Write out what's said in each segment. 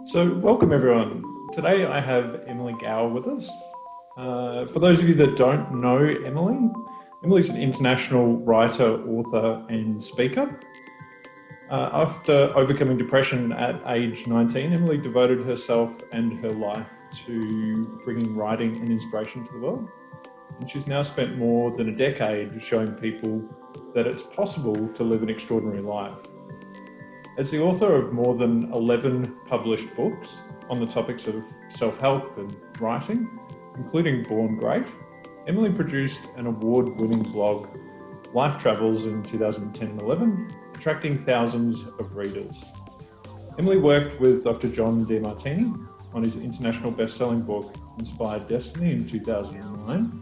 So, welcome everyone. Today I have Emily Gowor with us. For those of you that don't know Emily's an international writer, author, and speaker. After overcoming depression at age 19, Emily devoted herself and her life to bringing writing and inspiration to the world. And she's now spent more than a decade showing people that it's possible to live an extraordinary life. As the author of more than 11 published books on the topics of self-help and writing, including Born Great, Emily produced an award-winning blog, Life Travels, in 2010 and 11, attracting thousands of readers. Emily worked with Dr. John Demartini on his international best-selling book, Inspired Destiny, in 2009,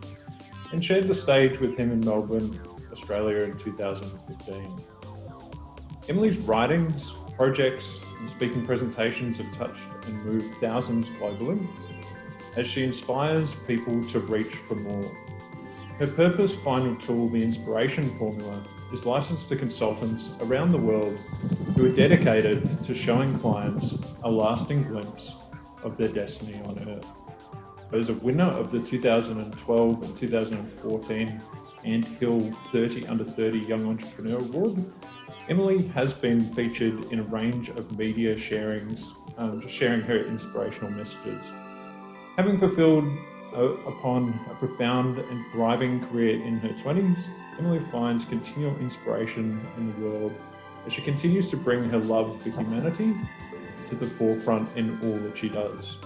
and shared the stage with him in Melbourne, Australia in 2015. Emily's writings, projects, and speaking presentations have touched and moved thousands globally as she inspires people to reach for more. Her purpose-finding tool, the Inspiration Formula, is licensed to consultants around the world who are dedicated to showing clients a lasting glimpse of their destiny on Earth. As a winner of the 2012 and 2014 Ant Hill 30 Under 30 Young Entrepreneur Award, Emily has been featured in a range of media sharings, just sharing her inspirational messages. Having fulfilled upon a profound and thriving career in her 20s, Emily finds continual inspiration in the world as she continues to bring her love for humanity to the forefront in all that she does.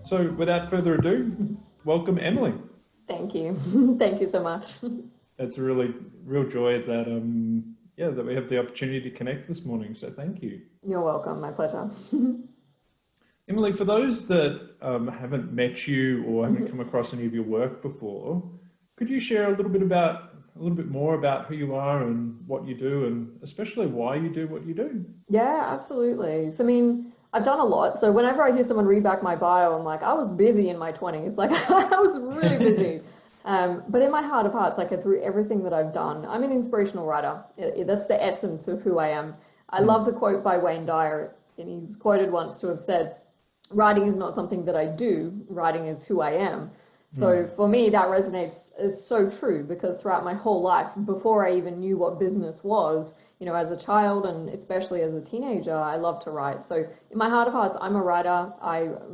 So without further ado, welcome Emily. Thank you. Thank you so much. It's a real joy that we have the opportunity to connect this morning. So thank you. You're welcome. My pleasure. Emily, for those that haven't met you or haven't come across any of your work before, could you share a little bit more about who you are and what you do, and especially why you do what you do? Yeah, absolutely. So, I've done a lot. So whenever I hear someone read back my bio, I'm like, I was busy in my 20s. Like I was really busy. But in my heart of hearts, like through everything that I've done, I'm an inspirational writer. That's the essence of who I am. I love the quote by Wayne Dyer, and he was quoted once to have said, writing is not something that I do, writing is who I am. So for me, that resonates is so true, because throughout my whole life, before I even knew what business was, as a child and especially as a teenager, I love to write. So in my heart of hearts, I'm a writer.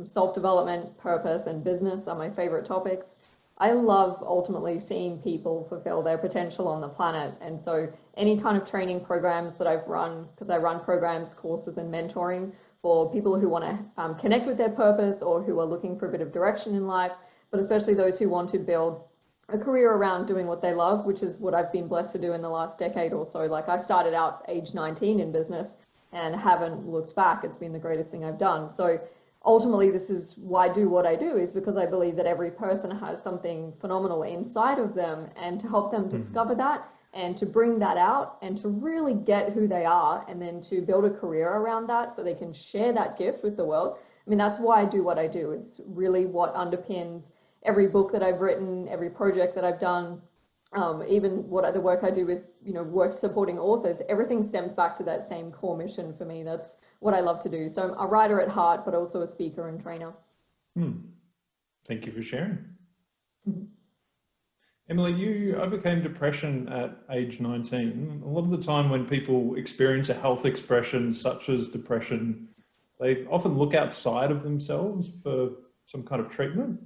Self-development, purpose, and business are my favorite topics. I love ultimately seeing people fulfill their potential on the planet. And so any kind of training programs that I've run, because I run programs, courses, and mentoring for people who want to connect with their purpose or who are looking for a bit of direction in life, but especially those who want to build a career around doing what they love, which is what I've been blessed to do in the last decade or so. Like I started out age 19 in business and haven't looked back. It's been the greatest thing I've done. So ultimately, this is why I do what I do, is because I believe that every person has something phenomenal inside of them, and to help them discover that and to bring that out and to really get who they are, and then to build a career around that so they can share that gift with the world. That's why I do what I do. It's really what underpins every book that I've written, every project that I've done, even what other work I do with, work supporting authors. Everything stems back to that same core mission for me. That's what I love to do. So I'm a writer at heart, but also a speaker and trainer. Thank you for sharing. Emily, you overcame depression at age 19. A lot of the time when people experience a health expression such as depression, they often look outside of themselves for some kind of treatment.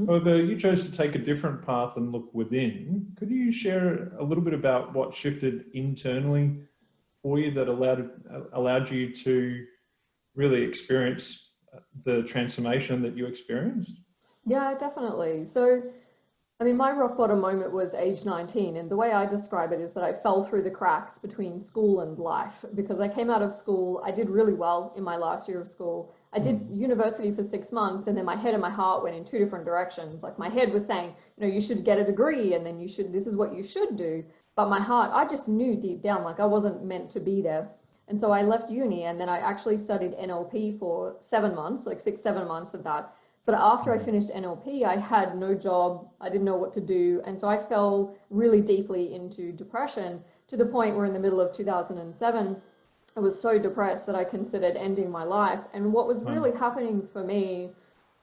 However, you chose to take a different path and look within. Could you share a little bit about what shifted internally for you that allowed you to really experience the transformation that you experienced? Yeah, definitely. So, my rock bottom moment was age 19. And the way I describe it is that I fell through the cracks between school and life, because I came out of school. I did really well in my last year of school. I did university for 6 months, and then my head and my heart went in two different directions. Like my head was saying, you should get a degree, and then this is what you should do. But my heart, I just knew deep down, like I wasn't meant to be there. And so I left uni, and then I actually studied NLP for 7 months, like 6, 7 months of that. But after I finished NLP, I had no job. I didn't know what to do. And so I fell really deeply into depression, to the point where in the middle of 2007, I was so depressed that I considered ending my life. And what was Wow. really happening for me,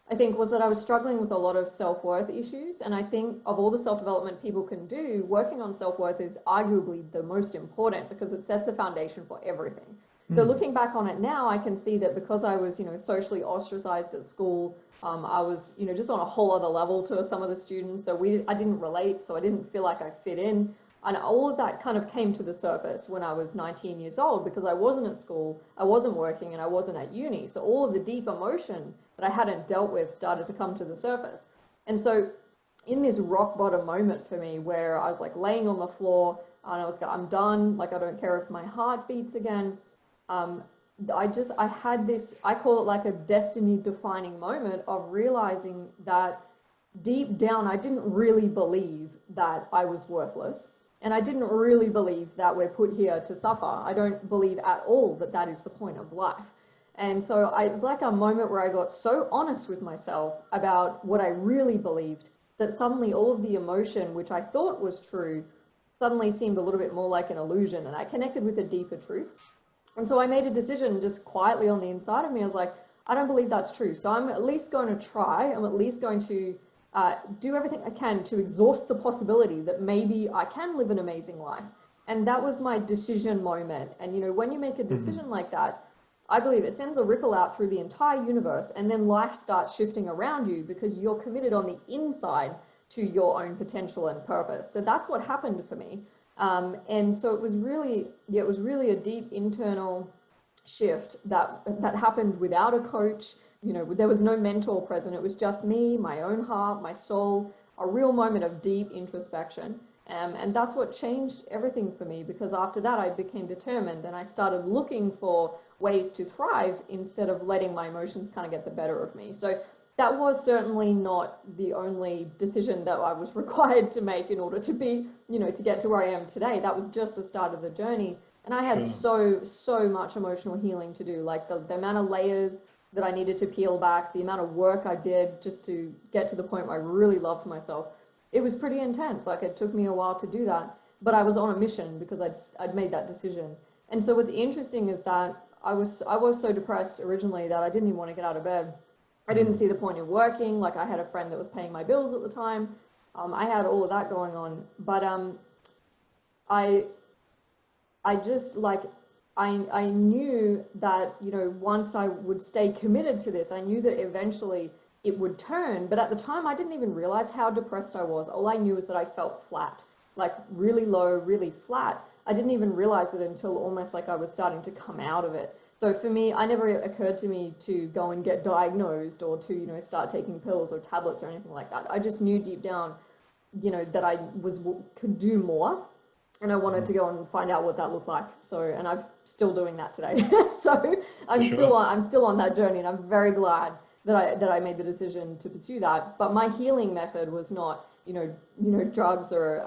I think, was that I was struggling with a lot of self-worth issues. And I think of all the self-development people can do, working on self-worth is arguably the most important because it sets the foundation for everything. So Hmm. looking back on it now, I can see that because I was, socially ostracized at school, I was, just on a whole other level to some of the students. So I didn't relate, so I didn't feel like I fit in. And all of that kind of came to the surface when I was 19 years old because I wasn't at school, I wasn't working, and I wasn't at uni. So all of the deep emotion that I hadn't dealt with started to come to the surface. And so in this rock bottom moment for me where I was like laying on the floor and I'm done, like I don't care if my heart beats again. Um, I had this, I call it like a destiny defining moment of realizing that deep down, I didn't really believe that I was worthless. And I didn't really believe that we're put here to suffer. I don't believe at all that that is the point of life. And so it was like a moment where I got so honest with myself about what I really believed that suddenly all of the emotion, which I thought was true, suddenly seemed a little bit more like an illusion. And I connected with a deeper truth. And so I made a decision just quietly on the inside of me. I was like, I don't believe that's true. So I'm at least going to try. I'm at least going to do everything I can to exhaust the possibility that maybe I can live an amazing life. And that was my decision moment. And when you make a Hmm. decision like that, I believe it sends a ripple out through the entire universe, and then life starts shifting around you because you're committed on the inside to your own potential and purpose. So that's what happened for me. And so it was really, yeah, it was really a deep internal shift that happened without a coach. There was no mentor present. It was just me, my own heart, my soul, a real moment of deep introspection. And that's what changed everything for me because after that I became determined and I started looking for ways to thrive instead of letting my emotions kind of get the better of me. So that was certainly not the only decision that I was required to make in order to be, to get to where I am today. That was just the start of the journey. And I had Sure. so much emotional healing to do, like the amount of layers that I needed to peel back, the amount of work I did just to get to the point where I really loved myself. It was pretty intense. Like it took me a while to do that, but I was on a mission because I'd made that decision. And so what's interesting is that I was so depressed originally that I didn't even want to get out of bed. I didn't Hmm. see the point in working. Like I had a friend that was paying my bills at the time. I had all of that going on, but I I just like I knew that once I would stay committed to this, I knew that eventually it would turn. But at the time, I didn't even realize how depressed I was. All I knew was that I felt flat, like really low, really flat. I didn't even realize it until almost like I was starting to come out of it. So for me, I never occurred to me to go and get diagnosed or to start taking pills or tablets or anything like that. I just knew deep down, that I was could do more and I wanted Hmm. to go and find out what that looked like. So, and I'm still doing that today. So For sure. I'm still on that journey, and I'm very glad that I made the decision to pursue that. But my healing method was not, drugs or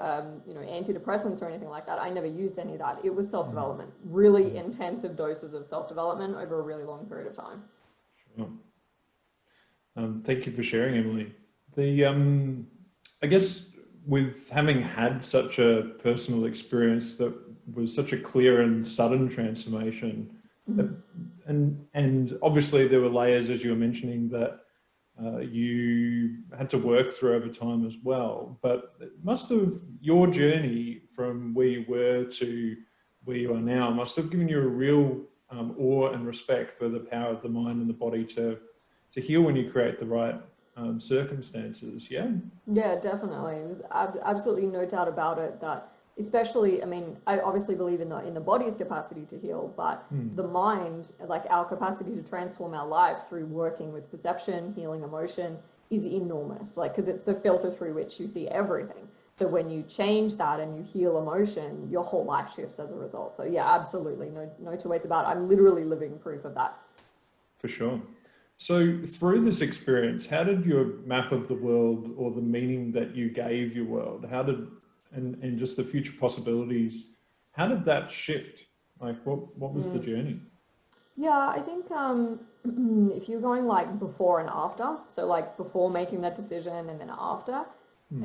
antidepressants or anything like that. I never used any of that. It was Hmm. self-development, really Hmm. intensive doses of self-development over a really long period of time. Sure. Thank you for sharing, Emily. The I guess with having had such a personal experience that was such a clear and sudden transformation, uh, Mhm. and obviously there were layers, as you were mentioning, that you had to work through over time as well. But it must have your journey from where you were to where you are now must have given you a real awe and respect for the power of the mind and the body to heal when you create the right circumstances. Yeah. Yeah, definitely. There's absolutely no doubt about it that especially, I mean, I obviously believe in the body's capacity to heal, but Hmm. the mind, like our capacity to transform our life through working with perception, healing emotion is enormous. Like, because it's the filter through which you see everything. So when you change that and you heal emotion, your whole life shifts as a result. So yeah, absolutely. No two ways about it. I'm literally living proof of that. For sure. So, through this experience, how did your map of the world or the meaning that you gave your world, and just the future possibilities, how did that shift? Like, what was the Mm. journey? Yeah, I think if you're going like before and after, so like before making that decision and then after, I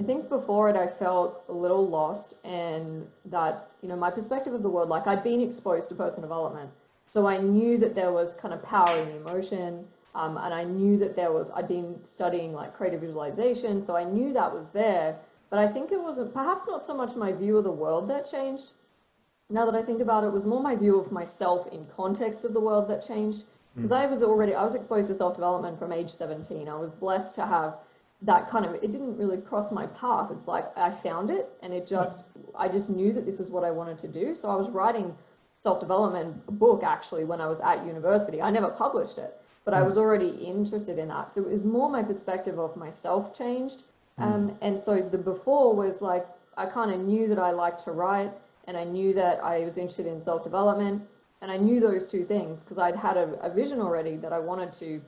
Hmm. think before it I felt a little lost and that, my perspective of the world, like I'd been exposed to personal development, So I knew that there was kind of power in the emotion, and I knew that I'd been studying like creative visualization, so I knew that was there. But I think it wasn't, perhaps not so much my view of the world that changed. Now that I think about it, was more my view of myself in context of the world that changed. Because I was exposed to self-development from age 17. I was blessed to have that kind of, it didn't really cross my path. It's like I found it and I just knew that this is what I wanted to do. So I was writing self-development book actually when I was at university. I never published it, but I was already interested in that. So it was more my perspective of myself changed. And so the before was like, I kind of knew that I liked to write and I knew that I was interested in self-development. And I knew those two things because I'd had a vision already that I wanted to,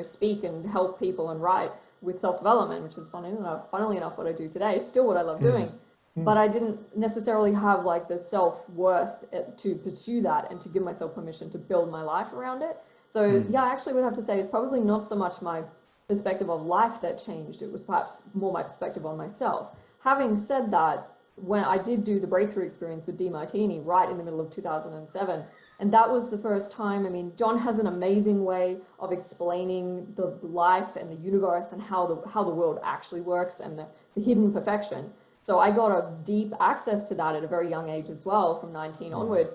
speak and help people and write with self-development, which is funnily enough what I do today, still what I love doing. But I didn't necessarily have like the self-worth to pursue that and to give myself permission to build my life around it. So yeah, I actually would have to say it's probably not so much my perspective of life that changed. It was perhaps more my perspective on myself. Having said that, when I did do the breakthrough experience with DeMartini right in the middle of 2007, and that was the first time. I mean, John has an amazing way of explaining the life and the universe and how the world actually works and the hidden perfection. So I got a deep access to that at a very young age as well, from 19 onward.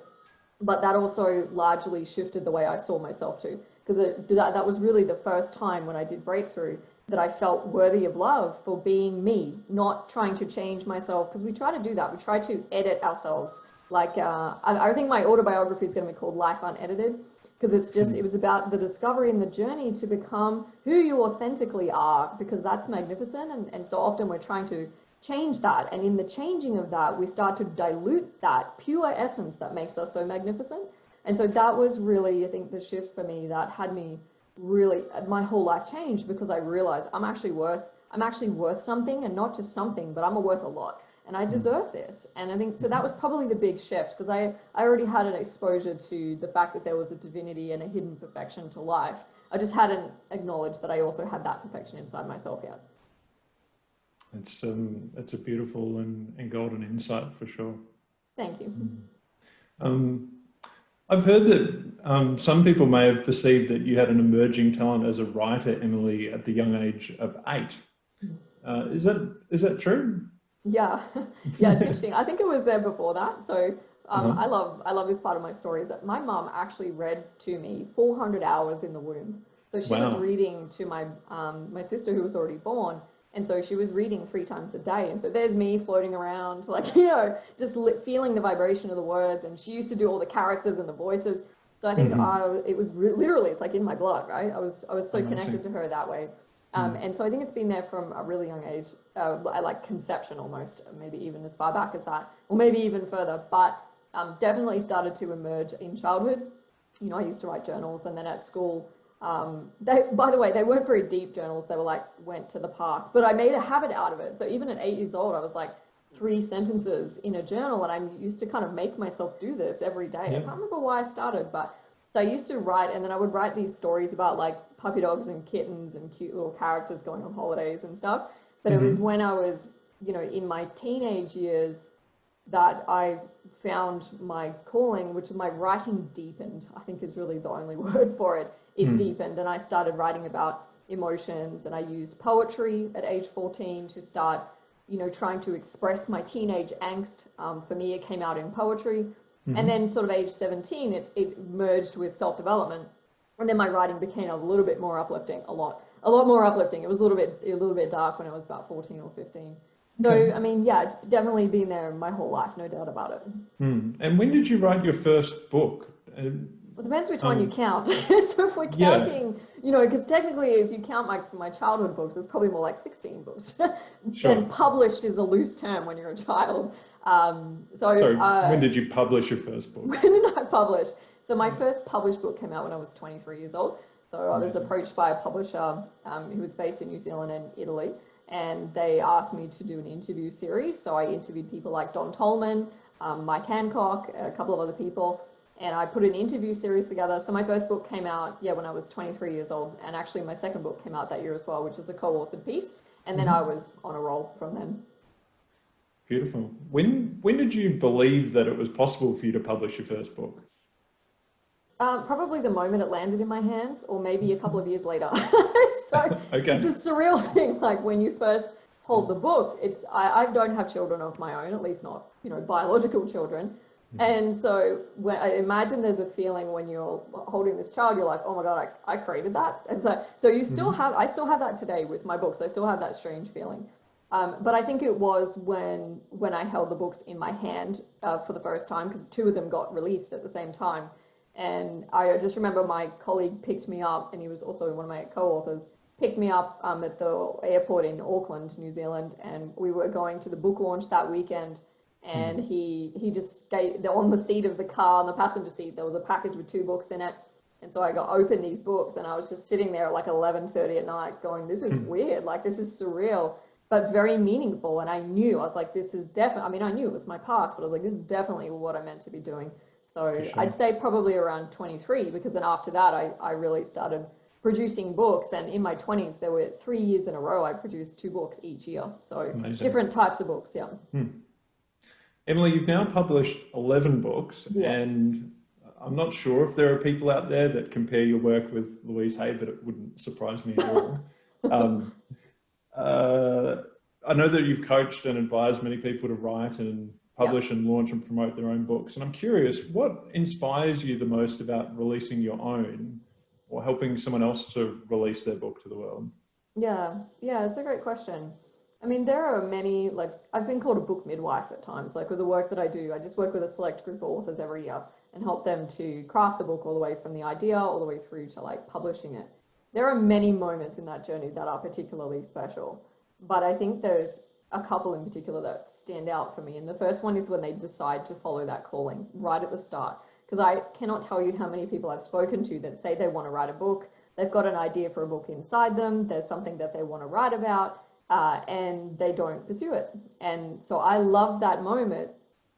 But that also largely shifted the way I saw myself too, because that was really the first time when I did breakthrough that I felt worthy of love for being me, not trying to change myself, because we try to do that. We try to edit ourselves. Like, I think my autobiography is going to be called Life Unedited, because it was about the discovery and the journey to become who you authentically are, because that's magnificent. And so often we're trying to change that. And in the changing of that, we start to dilute that pure essence that makes us so magnificent. And so that was really, I think, the shift for me that had me really, my whole life changed, because I realized I'm actually worth something, and not just something, but I'm worth a lot, and I deserve this. And I think so that was probably the big shift, because I already had an exposure to the fact that there was a divinity and a hidden perfection to life. I just hadn't acknowledged that I also had that perfection inside myself yet. It's a beautiful and golden insight for sure. Thank you. I've heard that some people may have perceived that you had an emerging talent as a writer, Emily, at the young age of 8. Is that true? Yeah, yeah, it's interesting. I think it was there before that. So I love this part of my story, is that my mum actually read to me 400 hours in the womb. So she was reading to my sister, who was already born. And so she was reading 3 times a day. And so there's me floating around, like, just feeling the vibration of the words. And she used to do all the characters and the voices. So I think it was literally, it's like in my blood, right? I was so connected to her that way. And so I think it's been there from a really young age, like conception almost, maybe even as far back as that, or maybe even further. But definitely started to emerge in childhood. I used to write journals, and then at school, by the way, they weren't very deep journals. They were like, went to the park, but I made a habit out of it. So even at 8 years old, I was like 3 sentences in a journal, and I used to kind of make myself do this every day. I can't remember why I started, but so I used to write, and then I would write these stories about like puppy dogs and kittens and cute little characters going on holidays and stuff. But it was when I was, in my teenage years, that I found my calling, which my writing deepened, I think is really the only word for it. It deepened, and I started writing about emotions, and I used poetry at age 14 to start, trying to express my teenage angst. For me, it came out in poetry. And then sort of age 17, it merged with self-development. And then my writing became a little bit more uplifting, a lot more uplifting. It was a little bit dark when I was about 14 or 15. So, I mean, yeah, it's definitely been there my whole life, no doubt about it. And when did you write your first book? Well, it depends which one you count. So if we're counting, because technically if you count my childhood books, it's probably more like 16 books. And published is a loose term when you're a child. When did you publish your first book? When did I publish? So my first published book came out when I was 23 years old. So I was approached by a publisher who was based in New Zealand and Italy. And they asked me to do an interview series. So I interviewed people like Don Tolman, Mike Hancock, a couple of other people. And I put an interview series together. So my first book came out, when I was 23 years old. And actually my second book came out that year as well, which is a co-authored piece. And then I was on a roll from then. Beautiful. When did you believe that it was possible for you to publish your first book? Probably the moment it landed in my hands, or maybe a couple of years later. So Okay. it's a surreal thing. Like when you first hold the book, I don't have children of my own, at least not, biological children. And so when I imagine there's a feeling when you're holding this child, you're like, oh my God, I created that. And so you still have, I still have that today with my books. I still have that strange feeling. But I think it was when I held the books in my hand for the first time, because two of them got released at the same time. And I just remember my colleague picked me up, and he was also one of my co-authors, picked me up at the airport in Auckland, New Zealand, and we were going to the book launch that weekend. And he just gave, on the seat of the car, on the passenger seat, there was a package with two books in it. And so I got open these books, and I was just sitting there at like 11:30 at night going, this is weird, like this is surreal, but very meaningful. And I was like, this is definitely, I mean, I knew it was my path, but I was like, this is definitely what I'm meant to be doing. So Sure. I'd say probably around 23, because then after that, I really started producing books. And in my 20s, there were 3 years in a row, I produced 2 books each year. So Amazing. different types of books, yeah. Emily, you've now published 11 books, Yes. and I'm not sure if there are people out there that compare your work with Louise Hay, but it wouldn't surprise me at all. I know that you've coached and advised many people to write and publish and launch and promote their own books. And I'm curious, what inspires you the most about releasing your own or helping someone else to release their book to the world? Yeah, it's a great question. I mean, there are many, like, I've been called a book midwife at times, like with the work that I do. I just work with a select group of authors every year and help them to craft the book all the way from the idea all the way through to like publishing it. There are many moments in that journey that are particularly special, but I think there's a couple in particular that stand out for me. And the first one is when they decide to follow that calling right at the start. Because I cannot tell you how many people I've spoken to that say they want to write a book. They've got an idea for a book inside them. There's something that they want to write about, and they don't pursue it. And so I love that moment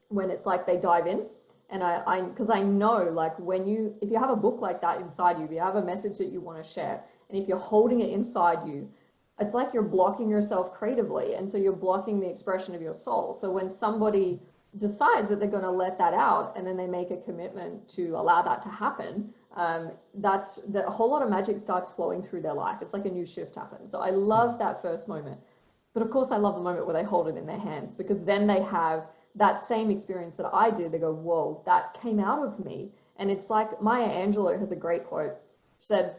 when it's like they dive in. And because I know, like, if you have a book like that inside you, if you have a message that you want to share, and if you're holding it inside you, it's like you're blocking yourself creatively. And so you're blocking the expression of your soul. So when somebody decides that they're going to let that out and then they make a commitment to allow that to happen, that's a whole lot of magic starts flowing through their life. It's like a new shift happens. So I love that first moment. But of course, I love the moment where they hold it in their hands, because then they have that same experience that I did. They go, whoa, that came out of me. And it's like Maya Angelou has a great quote. She said,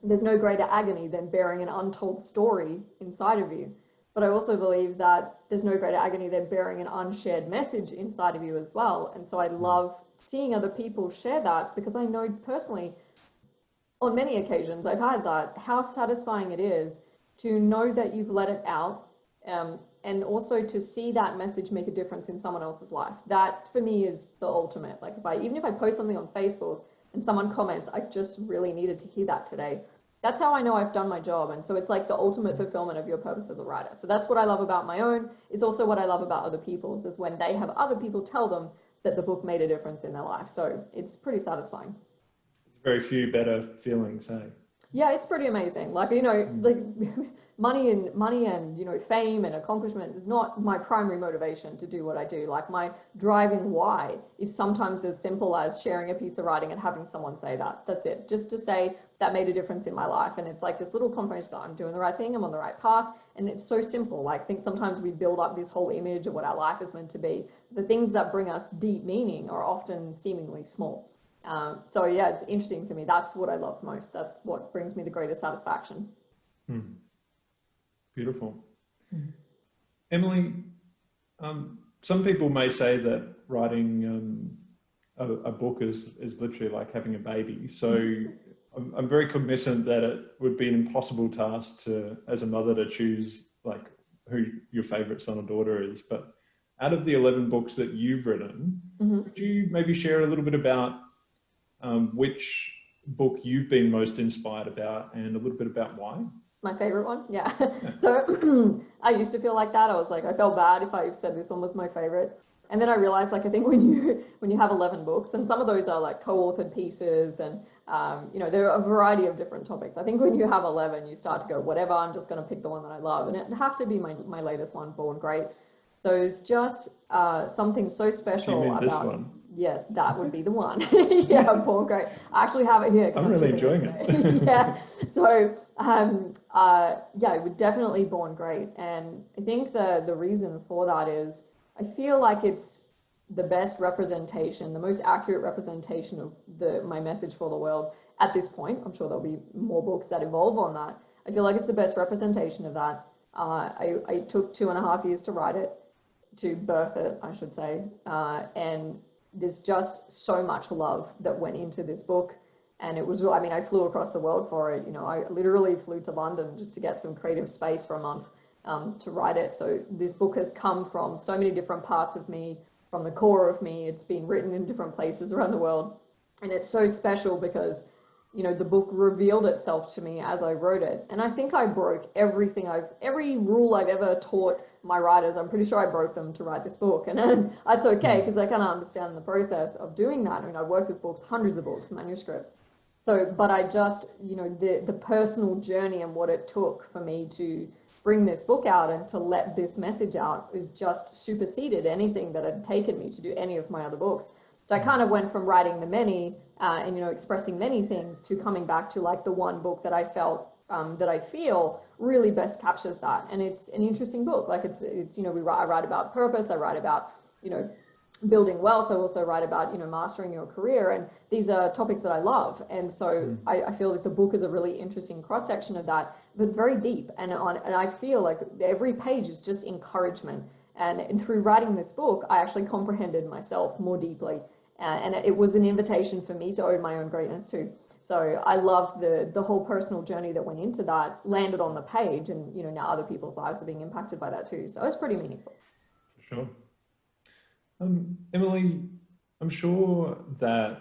there's no greater agony than bearing an untold story inside of you. But I also believe that there's no greater agony than bearing an unshared message inside of you as well. And so I love seeing other people share that, because I know personally, on many occasions, I've had that, how satisfying it is to know that you've let it out, and also to see that message make a difference in someone else's life. That for me is the ultimate. Like even if I post something on Facebook and someone comments, I just really needed to hear that today. That's how I know I've done my job. And so it's like the ultimate fulfillment of your purpose as a writer. So that's what I love about my own. It's also what I love about other people's, is when they have other people tell them that the book made a difference in their life. So it's pretty satisfying. It's very few better feelings, hey? Yeah, it's pretty amazing. Like, like money and, fame and accomplishment is not my primary motivation to do what I do. Like my driving why is sometimes as simple as sharing a piece of writing and having someone say that. That's it. Just to say that made a difference in my life. And it's like this little confirmation that I'm doing the right thing. I'm on the right path. And it's so simple. Like I think sometimes we build up this whole image of what our life is meant to be. The things that bring us deep meaning are often seemingly small. So yeah, it's interesting for me. That's what I love most. That's what brings me the greatest satisfaction. Beautiful. Emily, some people may say that writing a book is literally like having a baby. So I'm very cognizant that it would be an impossible task as a mother to choose like who your favorite son or daughter is. But out of the 11 books that you've written, could you maybe share a little bit about which book you've been most inspired about and a little bit about why? My favorite one? Yeah. So I used to feel like that. I was like, I felt bad if I said this one was my favorite. And then I realized, like, I think when you have 11 books, and some of those are like co-authored pieces, and there are a variety of different topics. I think when you have 11, you start to go, whatever, I'm just going to pick the one that I love. And it have to be my latest one, Born Great. So it's just something so special Do you mean about this one? Yes, that would be the one. Yeah, Born Great. I actually have it here because I'm really shipping enjoying today. it. Yeah. So, yeah, it would definitely Born Great. And I think the reason for that is I feel like it's the best representation, the most accurate representation of my message for the world at this point. I'm sure there'll be more books that evolve on that. I feel like it's the best representation of that. I took 2.5 years to write it, to birth it, I should say. And there's just so much love that went into this book. And it was, I mean, I flew across the world for it. You know, I literally flew to London just to get some creative space for a month to write it. So this book has come from so many different parts of me, from the core of me. It's been written in different places around the world. And it's so special because, you know, the book revealed itself to me as I wrote it. And I think I broke every rule I've ever taught my writers. I'm pretty sure I broke them to write this book. And that's okay, because I kind of understand the process of doing that. I mean, I've worked with books, hundreds of books, manuscripts. So, but I just, you know, the personal journey and what it took for me to bring this book out and to let this message out is just superseded anything that had taken me to do any of my other books. So I kind of went from writing the many and, you know, expressing many things to coming back to like the one book that I felt that I feel really best captures that. And it's an interesting book. Like it's you know, I write about purpose. I write about, you know, building wealth. I also write about, you know, mastering your career. And these are topics that I love. And so I feel like the book is a really interesting cross section of that, but very deep. And I feel like every page is just encouragement. And through writing this book, I actually comprehended myself more deeply. And it was an invitation for me to own my own greatness too. So I loved the whole personal journey that went into that, landed on the page, and, you know, now other people's lives are being impacted by that too. So it's pretty meaningful. For sure. Emily, I'm sure that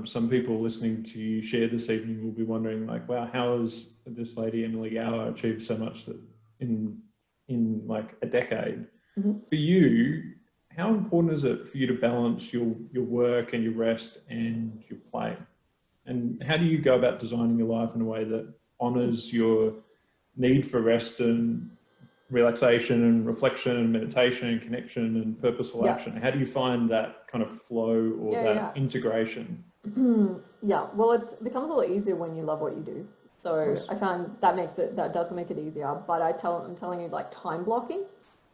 some people listening to you share this evening will be wondering, like, wow, how has this lady Emily Gowor achieved so much that in like a decade? For you, how important is it for you to balance your work and your rest and your play? And how do you go about designing your life in a way that honors your need for rest and relaxation and reflection and meditation and connection and purposeful action? How do you find that kind of flow or integration? Yeah, well, it becomes a lot easier when you love what you do. So I found that does make it easier. But I'm telling you, like, time blocking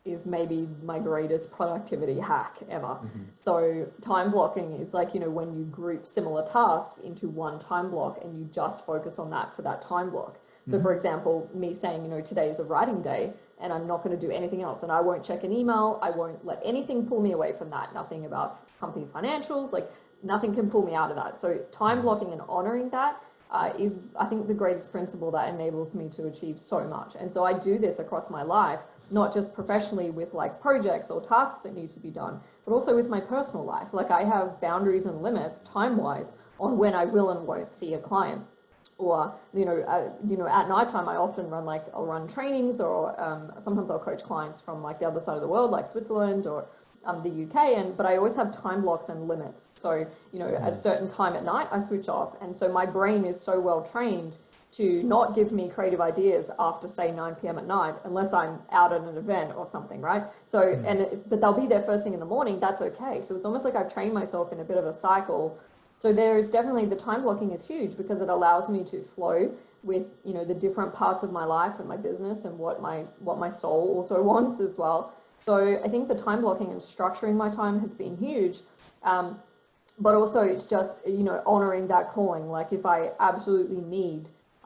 is maybe my greatest productivity hack ever. So time blocking is like, you know, when you group similar tasks into one time block and you just focus on that for that time block. So for example, me saying, you know, today is a writing day and I'm not going to do anything else, and I won't check an email. I won't let anything pull me away from that. Nothing about company financials, like nothing can pull me out of that. So time blocking and honoring that is, I think, the greatest principle that enables me to achieve so much. And so I do this across my life, not just professionally with like projects or tasks that need to be done, but also with my personal life. Like I have boundaries and limits time-wise on when I will and won't see a client. Or, you know, at nighttime, I often I'll run trainings, or sometimes I'll coach clients from like the other side of the world, like Switzerland or the UK, but I always have time blocks and limits. So, you know, at a certain time at night, I switch off. And so my brain is so well trained to not give me creative ideas after, say, 9 p.m. at night, unless I'm out at an event or something, right? So, but they'll be there first thing in the morning, that's okay. So it's almost like I've trained myself in a bit of a cycle. So there is definitely, the time blocking is huge because it allows me to flow with, you know, the different parts of my life and my business and what my soul also wants as well. So I think the time blocking and structuring my time has been huge. But also it's just, you know, honoring that calling. Like if I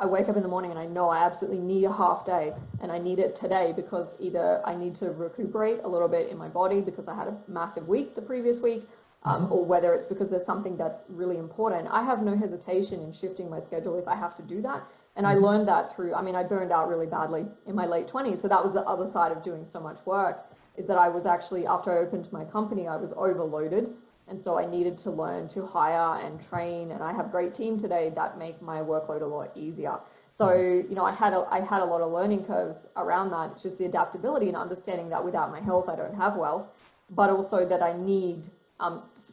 wake up in the morning and I know I absolutely need a half day and I need it today because either I need to recuperate a little bit in my body because I had a massive week the previous week, or whether it's because there's something that's really important. I have no hesitation in shifting my schedule if I have to do that. And I learned that through, I mean, I burned out really badly in my late 20s. So that was the other side of doing so much work, is that I was actually, after I opened my company, I was overloaded. And so I needed to learn to hire and train. And I have a great team today that make my workload a lot easier. So, you know, I had a lot of learning curves around that. It's just the adaptability and understanding that without my health, I don't have wealth, but also that I need,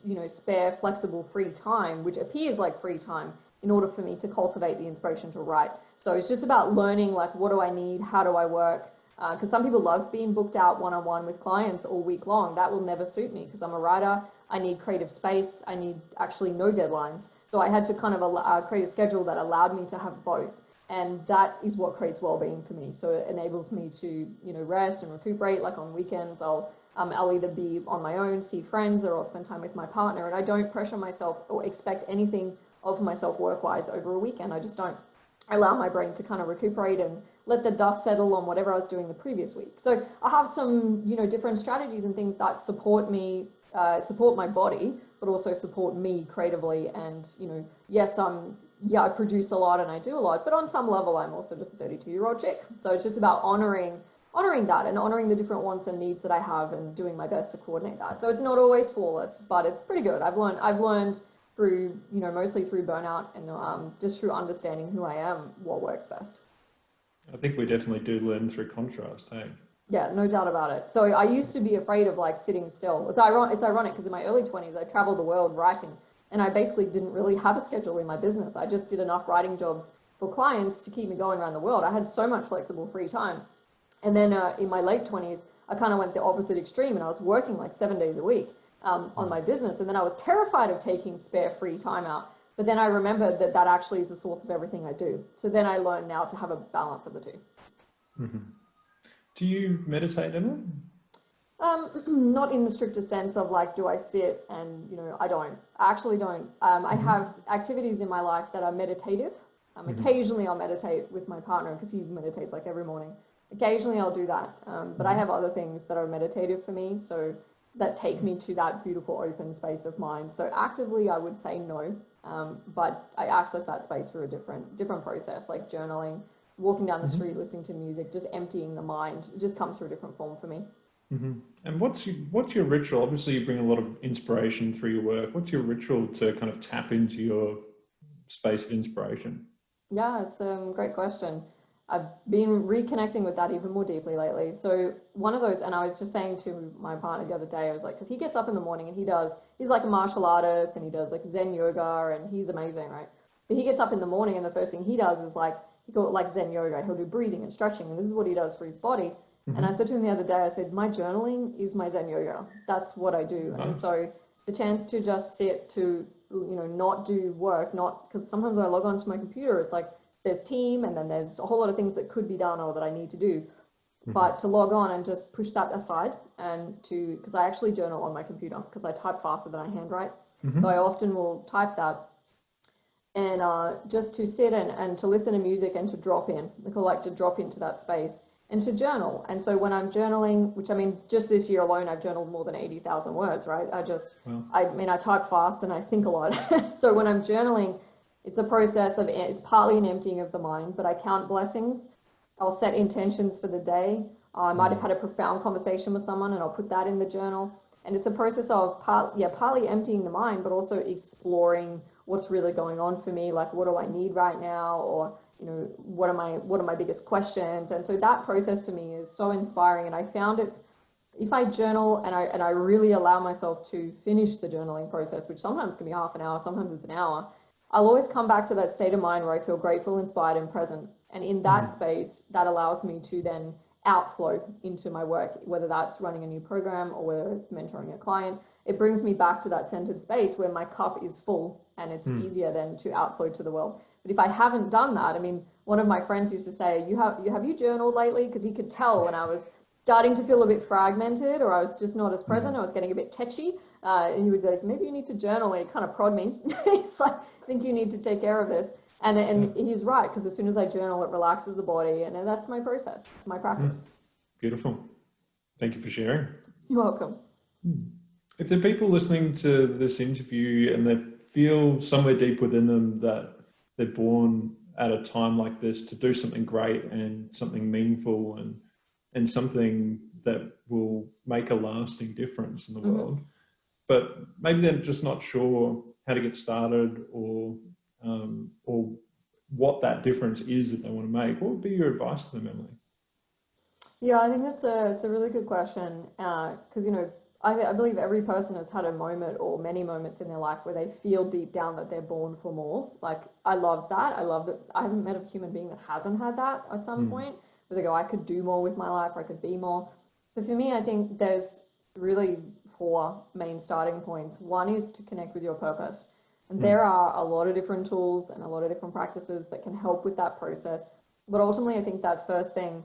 you know, spare, flexible, free time, which appears like free time, in order for me to cultivate the inspiration to write. So it's just about learning, like, what do I need? How do I work? Because some people love being booked out one-on-one with clients all week long. That will never suit me because I'm a writer. I need creative space. I need actually no deadlines. So I had to kind of create a schedule that allowed me to have both. And that is what creates well-being for me. So it enables me to, rest and recuperate. Like on weekends, I'll either be on my own, see friends, or I'll spend time with my partner. And I don't pressure myself or expect anything of myself work-wise over a weekend. I just don't allow my brain to kind of recuperate and let the dust settle on whatever I was doing the previous week. So I have some, different strategies and things that support me, support my body, but also support me creatively. And, yes, I produce a lot and I do a lot, but on some level, I'm also just a 32-year-old chick. So it's just about honoring that and honoring the different wants and needs that I have and doing my best to coordinate that. So it's not always flawless, but it's pretty good. I've learned through, mostly through burnout and just through understanding who I am, what works best. I think we definitely do learn through contrast, hey? Yeah, no doubt about it. So I used to be afraid of like sitting still. It's ironic because in my early 20s, I traveled the world writing and I basically didn't really have a schedule in my business. I just did enough writing jobs for clients to keep me going around the world. I had so much flexible free time. And then in my late 20s, I kind of went the opposite extreme and I was working like 7 days a week on my business. And then I was terrified of taking spare free time out. But then I remembered that that actually is the source of everything I do. So then I learned now to have a balance of the two. Mm-hmm. Do you meditate, Emily? Not in the strictest sense of like, do I sit and, I don't. I actually don't. I have activities in my life that are meditative. Occasionally I'll meditate with my partner because he meditates like every morning. Occasionally I'll do that. But I have other things that are meditative for me. So that take me to that beautiful open space of mind. So actively I would say no. But I access that space through a different process, like journaling, walking down the street, listening to music, just emptying the mind. It just comes through a different form for me. And what's your ritual? Obviously, you bring a lot of inspiration through your work. What's your ritual to kind of tap into your space of inspiration? Yeah, it's a great question. I've been reconnecting with that even more deeply lately. So one of those, and I was just saying to my partner the other day, I was like, because he gets up in the morning and he's like a martial artist and he does like Zen yoga and he's amazing, right? But he gets up in the morning and the first thing he does is like, he calls it like Zen yoga. He'll do breathing and stretching and this is what he does for his body. And I said to him the other day, I said, my journaling is my Zen yoga. That's what I do. And so the chance to just sit to, not do work, not because sometimes when I log onto my computer, it's like there's team and then there's a whole lot of things that could be done or that I need to do. But to log on and just push that aside and because I actually journal on my computer because I type faster than I handwrite. So I often will type that and just to sit and to listen to music and to drop in, like to drop into that space. And to journal. And so when I'm journaling, which I mean, just this year alone, I've journaled more than 80,000 words, right? I type fast and I think a lot. So when I'm journaling, it's a process it's partly an emptying of the mind, but I count blessings. I'll set intentions for the day. I might have had a profound conversation with someone and I'll put that in the journal. And it's a process of partly emptying the mind, but also exploring what's really going on for me. Like, what do I need right now? Or what are my biggest questions? And so that process for me is so inspiring. And I found if I journal and I really allow myself to finish the journaling process, which sometimes can be half an hour, sometimes it's an hour, I'll always come back to that state of mind where I feel grateful, inspired, and present. And in that space, that allows me to then outflow into my work, whether that's running a new program or whether it's mentoring a client. It brings me back to that centered space where my cup is full and it's easier then to outflow to the world. But if I haven't done that, I mean, one of my friends used to say, have you journaled lately? Because he could tell when I was starting to feel a bit fragmented or I was just not as present, I was getting a bit tetchy. And he would be like, maybe you need to journal. And it kind of prod me. It's like, I think you need to take care of this. And he's right, because as soon as I journal, it relaxes the body. And that's my process. It's my practice. Beautiful. Thank you for sharing. You're welcome. If there are people listening to this interview and they feel somewhere deep within them that they're born at a time like this to do something great and something meaningful and something that will make a lasting difference in the world, but maybe they're just not sure how to get started or what that difference is that they want to make, what would be your advice to them, Emily? Yeah, I think it's a really good question because I believe every person has had a moment or many moments in their life where they feel deep down that they're born for more. Like, I love that. I love that. I haven't met a human being that hasn't had that at some point, where they go, I could do more with my life, or I could be more. So for me, I think there's really four main starting points. One is to connect with your purpose. And there are a lot of different tools and a lot of different practices that can help with that process. But ultimately, I think that first thing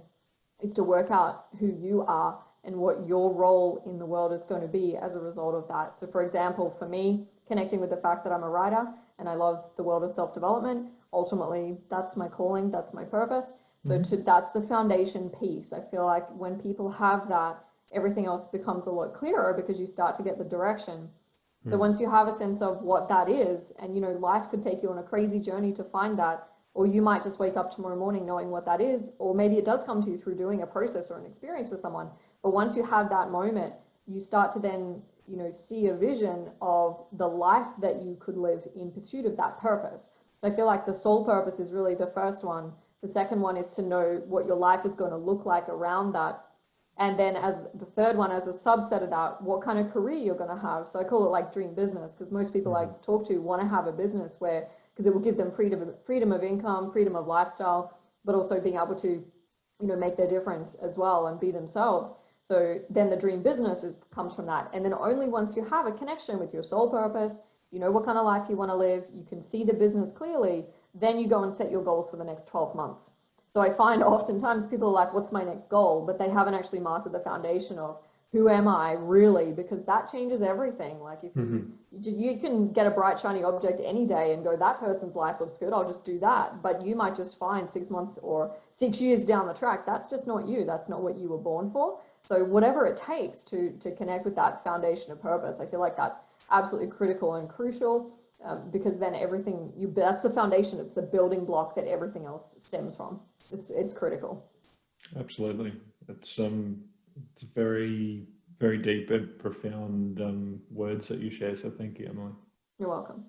is to work out who you are and what your role in the world is going to be as a result of that. So for example, for me, connecting with the fact that I'm a writer and I love the world of self-development, ultimately, that's my calling, that's my purpose. So that's the foundation piece. I feel like when people have that, everything else becomes a lot clearer because you start to get the direction. So once you have a sense of what that is, and you know, life could take you on a crazy journey to find that, or you might just wake up tomorrow morning knowing what that is, or maybe it does come to you through doing a process or an experience with someone. But once you have that moment, you start to then, you know, see a vision of the life that you could live in pursuit of that purpose. I feel like the soul purpose is really the first one. The second one is to know what your life is going to look like around that. And then as the third one, as a subset of that, what kind of career you're going to have. So I call it like dream business, because most people I talk to want to have a business where, because it will give them freedom of income, freedom of lifestyle, but also being able to, you know, make their difference as well and be themselves. So then the dream business comes from that. And then only once you have a connection with your soul purpose, you know what kind of life you want to live, you can see the business clearly, then you go and set your goals for the next 12 months. So I find oftentimes people are like, what's my next goal? But they haven't actually mastered the foundation of who am I really? Because that changes everything. Like if you can get a bright, shiny object any day and go, that person's life looks good, I'll just do that. But you might just find 6 months or 6 years down the track, that's just not you. That's not what you were born for. So whatever it takes to connect with that foundation of purpose, I feel like that's absolutely critical and crucial. Because then everything that's the foundation, it's the building block that everything else stems from. It's critical. Absolutely. It's very, very deep and profound words that you share. So thank you, Emily. You're welcome.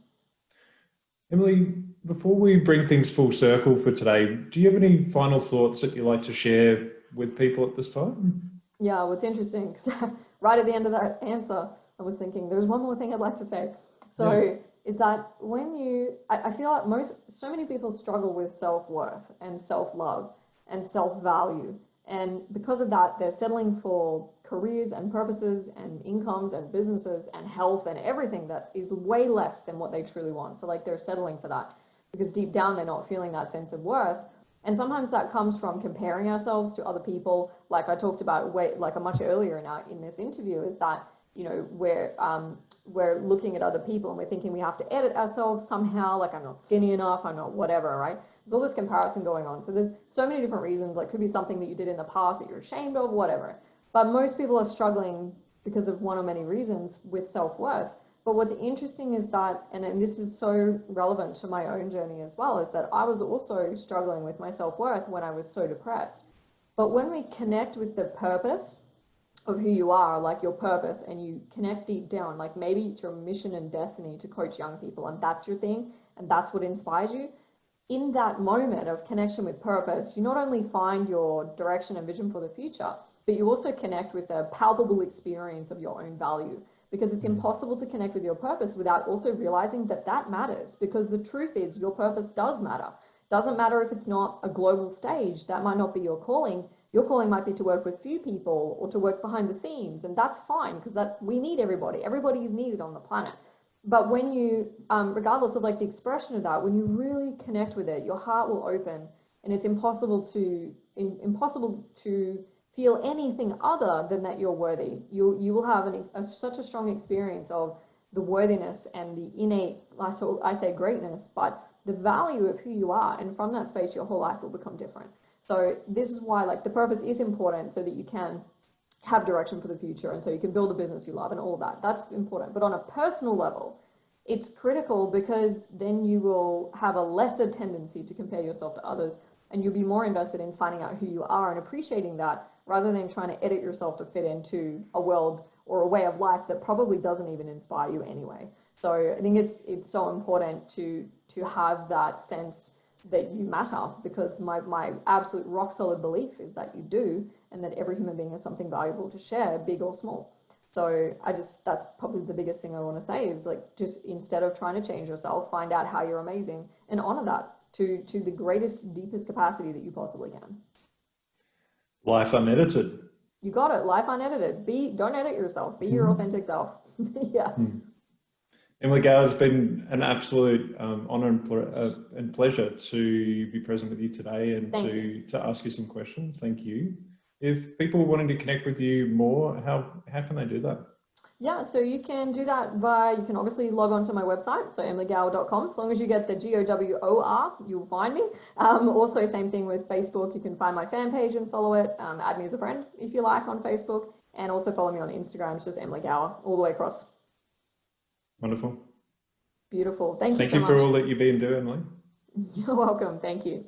Emily, before we bring things full circle for today, do you have any final thoughts that you'd like to share with people at this time? Yeah, what's interesting, because right at the end of that answer, I was thinking there's one more thing I'd like to say. So is that when I feel like so many people struggle with self-worth and self-love and self-value. And because of that, they're settling for careers and purposes and incomes and businesses and health and everything that is way less than what they truly want. So like they're settling for that because deep down, they're not feeling that sense of worth. And sometimes that comes from comparing ourselves to other people. Like I talked about much earlier in this interview, is that, you know, we're looking at other people and we're thinking we have to edit ourselves somehow, like I'm not skinny enough, I'm not whatever, right? There's all this comparison going on. So there's so many different reasons, like could be something that you did in the past that you're ashamed of, whatever. But most people are struggling because of one or many reasons with self-worth. But what's interesting is that, and this is so relevant to my own journey as well, is that I was also struggling with my self-worth when I was so depressed. But when we connect with the purpose of who you are, like your purpose, and you connect deep down, like maybe it's your mission and destiny to coach young people, and that's your thing, and that's what inspires you. In that moment of connection with purpose, you not only find your direction and vision for the future, but you also connect with the palpable experience of your own value, because it's impossible to connect with your purpose without also realizing that that matters, because the truth is your purpose does matter. Doesn't matter if it's not a global stage, that might not be your calling. Your calling might be to work with few people or to work behind the scenes, and that's fine, because we need everybody. Everybody is needed on the planet. But when you, regardless of like the expression of that, when you really connect with it, your heart will open, and it's impossible to feel anything other than that you're worthy. You will have such a strong experience of the worthiness and the innate, I say greatness, but the value of who you are, and from that space, your whole life will become different. So this is why like the purpose is important, so that you can have direction for the future, and so you can build a business you love and all of that. That's important. But on a personal level, it's critical, because then you will have a lesser tendency to compare yourself to others, and you'll be more invested in finding out who you are and appreciating that, rather than trying to edit yourself to fit into a world or a way of life that probably doesn't even inspire you anyway. So I think it's so important to have that sense that you matter, because my absolute rock solid belief is that you do, and that every human being has something valuable to share, big or small. So that's probably the biggest thing I want to say, is like, just instead of trying to change yourself, find out how you're amazing and honor that to the greatest, deepest capacity that you possibly can. Life unedited. You got it. Life unedited. Don't edit yourself. Be your authentic self. Yeah. Emily Gowor, it's been an absolute honour and pleasure to be present with you today and to ask you some questions. Thank you. If people wanting to connect with you more, how can they do that? Yeah, so you can do that you can obviously log on to my website, so emilygowor.com. As long as you get the GOWOR, you'll find me. Also, same thing with Facebook. You can find my fan page and follow it. Add me as a friend if you like on Facebook. And also follow me on Instagram. It's just Emily Gowor, all the way across. Wonderful. Beautiful. Thank you so much. Thank you for all that you've been doing, Emily. You're welcome. Thank you.